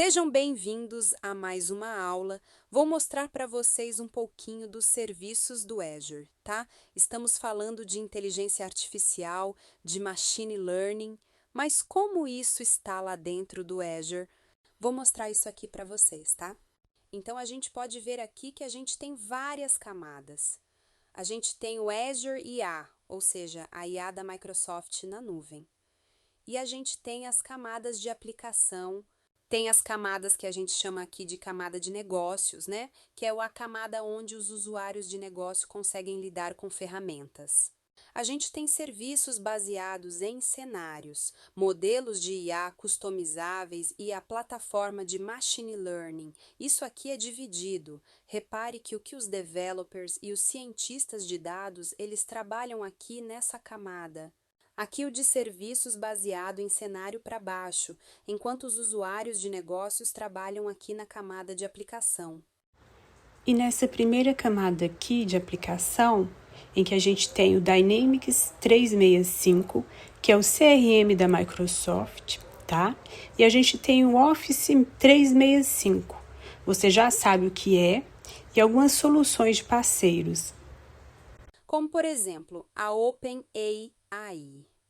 Sejam bem-vindos a mais uma aula. Vou mostrar para vocês um pouquinho dos serviços do Azure, tá? Estamos falando de inteligência artificial, de machine learning, mas como isso está lá dentro do Azure? Vou mostrar isso aqui para vocês, tá? Então, a gente pode ver aqui que a gente tem várias camadas. A gente tem o Azure IA, ou seja, a IA da Microsoft na nuvem. E a gente tem as camadas de aplicação, tem as camadas que a gente chama aqui de camada de negócios, né? Que é a camada onde os usuários de negócio conseguem lidar com ferramentas. A gente tem serviços baseados em cenários, modelos de IA customizáveis e a plataforma de machine learning. Isso aqui é dividido. Repare que o que os developers e os cientistas de dados, eles trabalham aqui nessa camada. Aqui o de serviços baseado em cenário para baixo, enquanto os usuários de negócios trabalham aqui na camada de aplicação. E nessa primeira camada aqui de aplicação, em que a gente tem o Dynamics 365, que é o CRM da Microsoft, tá? E a gente tem o Office 365. Você já sabe o que é e algumas soluções de parceiros. Como, por exemplo, a OpenAI,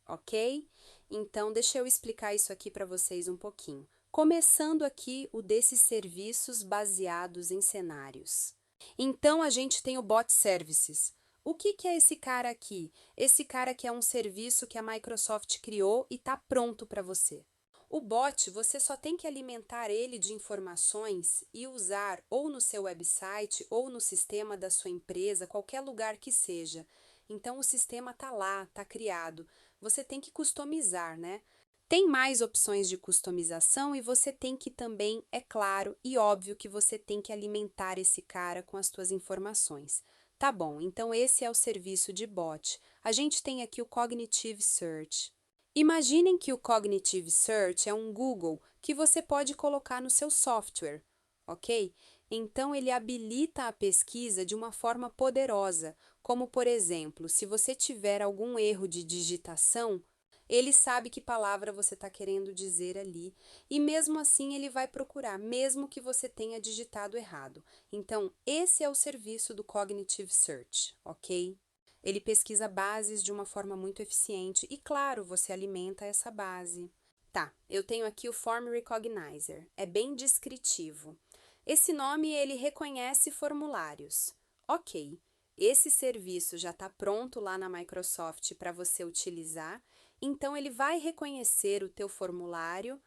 ok? Então, deixa eu explicar isso aqui para vocês um pouquinho. Começando aqui o desses serviços baseados em cenários. Então, a gente tem o Bot Services. O que é esse cara aqui? Esse cara aqui é um serviço que a Microsoft criou e está pronto para você. O bot, você só tem que alimentar ele de informações e usar ou no seu website ou no sistema da sua empresa, qualquer lugar que seja. Então, o sistema está lá, está criado. Você tem que customizar, né? Tem mais opções de customização e você tem que também, é claro e óbvio que você tem que alimentar esse cara com as suas informações. Tá bom, então esse é o serviço de bot. A gente tem aqui o Cognitive Search. Imaginem que o Cognitive Search é um Google que você pode colocar no seu software, ok? Então, ele habilita a pesquisa de uma forma poderosa, como, por exemplo, se você tiver algum erro de digitação, ele sabe que palavra você está querendo dizer ali e, mesmo assim, ele vai procurar, mesmo que você tenha digitado errado. Então, esse é o serviço do Cognitive Search, ok? Ele pesquisa bases de uma forma muito eficiente e, claro, você alimenta essa base. Tá, eu tenho aqui o Form Recognizer. É bem descritivo. Esse nome, ele reconhece formulários. Ok, esse serviço já está pronto lá na Microsoft para você utilizar, então ele vai reconhecer o teu formulário,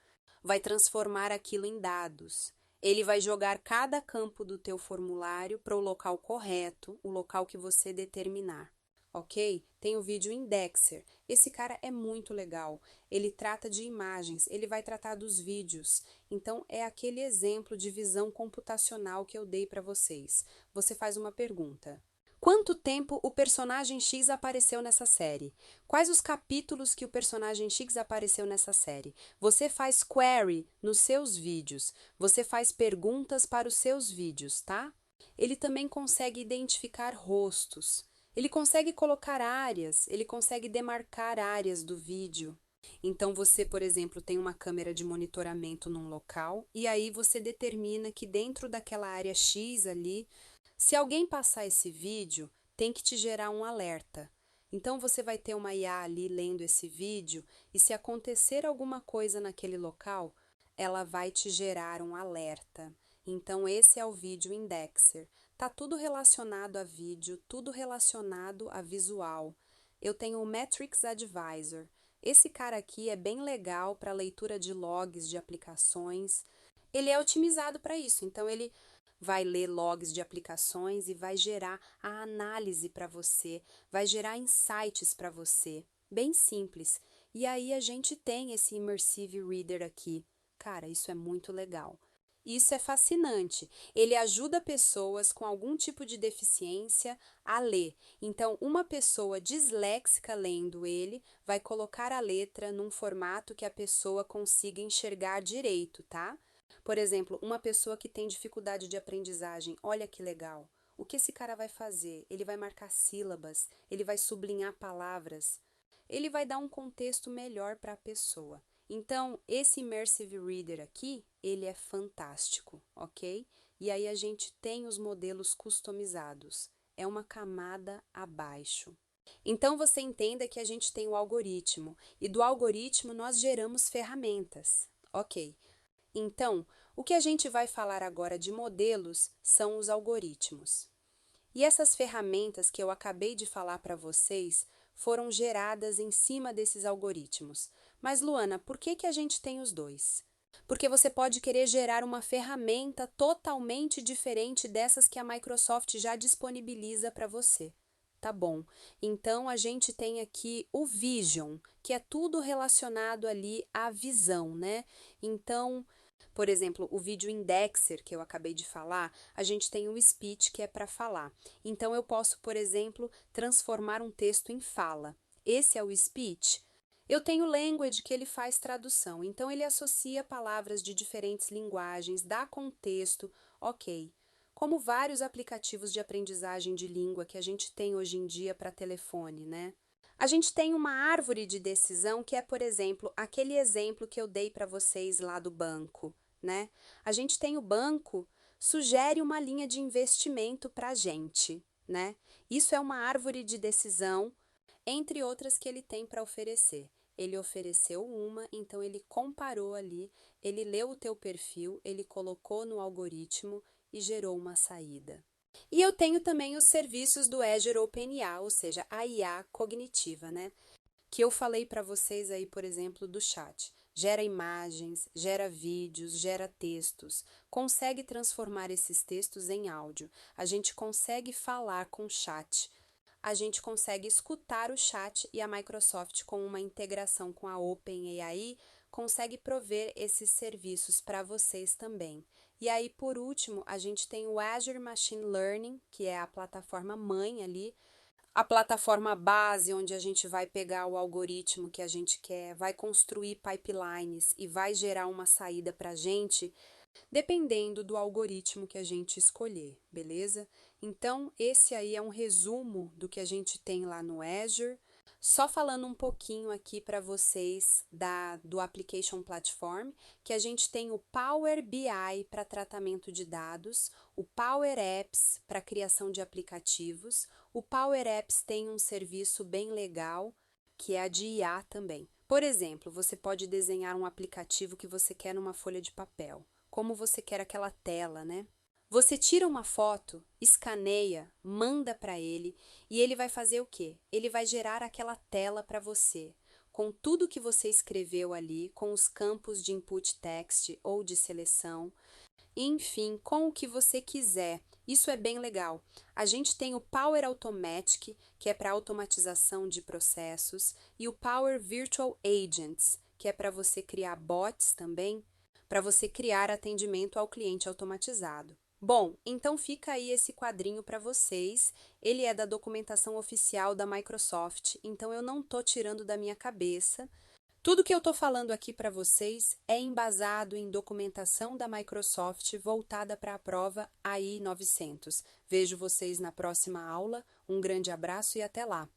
vai transformar aquilo em dados. Ele vai jogar cada campo do teu formulário para o local correto, o local que você determinar. Ok? Tem o vídeo indexer. Esse cara é muito legal. Ele trata de imagens, ele vai tratar dos vídeos. Então, é aquele exemplo de visão computacional que eu dei para vocês. Você faz uma pergunta. Quanto tempo o personagem X apareceu nessa série? Quais os capítulos que o personagem X apareceu nessa série? Você faz query nos seus vídeos. Você faz perguntas para os seus vídeos, tá? Ele também consegue identificar rostos. Ele consegue colocar áreas, ele consegue demarcar áreas do vídeo. Então, você, por exemplo, tem uma câmera de monitoramento num local e aí você determina que dentro daquela área X ali, se alguém passar esse vídeo, tem que te gerar um alerta. Então, você vai ter uma IA ali lendo esse vídeo e se acontecer alguma coisa naquele local, ela vai te gerar um alerta. Então, esse é o vídeo indexer. Tá tudo relacionado a vídeo, tudo relacionado a visual. Eu tenho o Metrics Advisor. Esse cara aqui é bem legal para leitura de logs de aplicações. Ele é otimizado para isso, então ele vai ler logs de aplicações e vai gerar a análise para você, vai gerar insights para você. Bem simples. E aí a gente tem esse Immersive Reader aqui. Cara, isso é muito legal. Isso é fascinante. Ele ajuda pessoas com algum tipo de deficiência a ler. Então, uma pessoa disléxica lendo ele vai colocar a letra num formato que a pessoa consiga enxergar direito, tá? Por exemplo, uma pessoa que tem dificuldade de aprendizagem, olha que legal. O que esse cara vai fazer? Ele vai marcar sílabas, ele vai sublinhar palavras, ele vai dar um contexto melhor para a pessoa. Então, esse Immersive Reader aqui, ele é fantástico, ok? E aí a gente tem os modelos customizados, é uma camada abaixo. Então você entenda que a gente tem o algoritmo, e do algoritmo nós geramos ferramentas, ok? Então, o que a gente vai falar agora de modelos são os algoritmos. E essas ferramentas que eu acabei de falar para vocês foram geradas em cima desses algoritmos. Mas, Luana, por que a gente tem os dois? Porque você pode querer gerar uma ferramenta totalmente diferente dessas que a Microsoft já disponibiliza para você. Tá bom. Então, a gente tem aqui o Vision, que é tudo relacionado ali à visão, né? Então, por exemplo, o vídeo indexer que eu acabei de falar, a gente tem o speech que é para falar. Então eu posso, por exemplo, transformar um texto em fala. Esse é o speech. Eu tenho o language que ele faz tradução. Então ele associa palavras de diferentes linguagens, dá contexto, ok. Como vários aplicativos de aprendizagem de língua que a gente tem hoje em dia para telefone, né? A gente tem uma árvore de decisão que é, por exemplo, aquele exemplo que eu dei para vocês lá do banco, né? A gente tem o banco, sugere uma linha de investimento para a gente, né? Isso é uma árvore de decisão, entre outras que ele tem para oferecer. Ele ofereceu uma, então ele comparou ali, ele leu o teu perfil, ele colocou no algoritmo e gerou uma saída. E eu tenho também os serviços do Azure OpenIA, ou seja, a IA cognitiva, né? Que eu falei para vocês aí, por exemplo, do chat. Gera imagens, gera vídeos, gera textos, consegue transformar esses textos em áudio. A gente consegue falar com o chat, a gente consegue escutar o chat e a Microsoft, com uma integração com a OpenAI, consegue prover esses serviços para vocês também. E aí, por último, a gente tem o Azure Machine Learning, que é a plataforma mãe ali, a plataforma base, onde a gente vai pegar o algoritmo que a gente quer, vai construir pipelines e vai gerar uma saída para a gente, dependendo do algoritmo que a gente escolher, beleza? Então, esse aí é um resumo do que a gente tem lá no Azure. Só falando um pouquinho aqui para vocês do Application Platform, que a gente tem o Power BI para tratamento de dados, o Power Apps para criação de aplicativos. O Power Apps tem um serviço bem legal, que é a de IA também. Por exemplo, você pode desenhar um aplicativo que você quer numa folha de papel, como você quer aquela tela, né? Você tira uma foto, escaneia, manda para ele e ele vai fazer o quê? Ele vai gerar aquela tela para você, com tudo que você escreveu ali, com os campos de input text ou de seleção, enfim, com o que você quiser. Isso é bem legal. A gente tem o Power Automatic, que é para automatização de processos, e o Power Virtual Agents, que é para você criar bots também, para você criar atendimento ao cliente automatizado. Bom, então fica aí esse quadrinho para vocês. Ele é da documentação oficial da Microsoft, então eu não estou tirando da minha cabeça. Tudo que eu estou falando aqui para vocês é embasado em documentação da Microsoft voltada para a prova AI 900. Vejo vocês na próxima aula. Um grande abraço e até lá!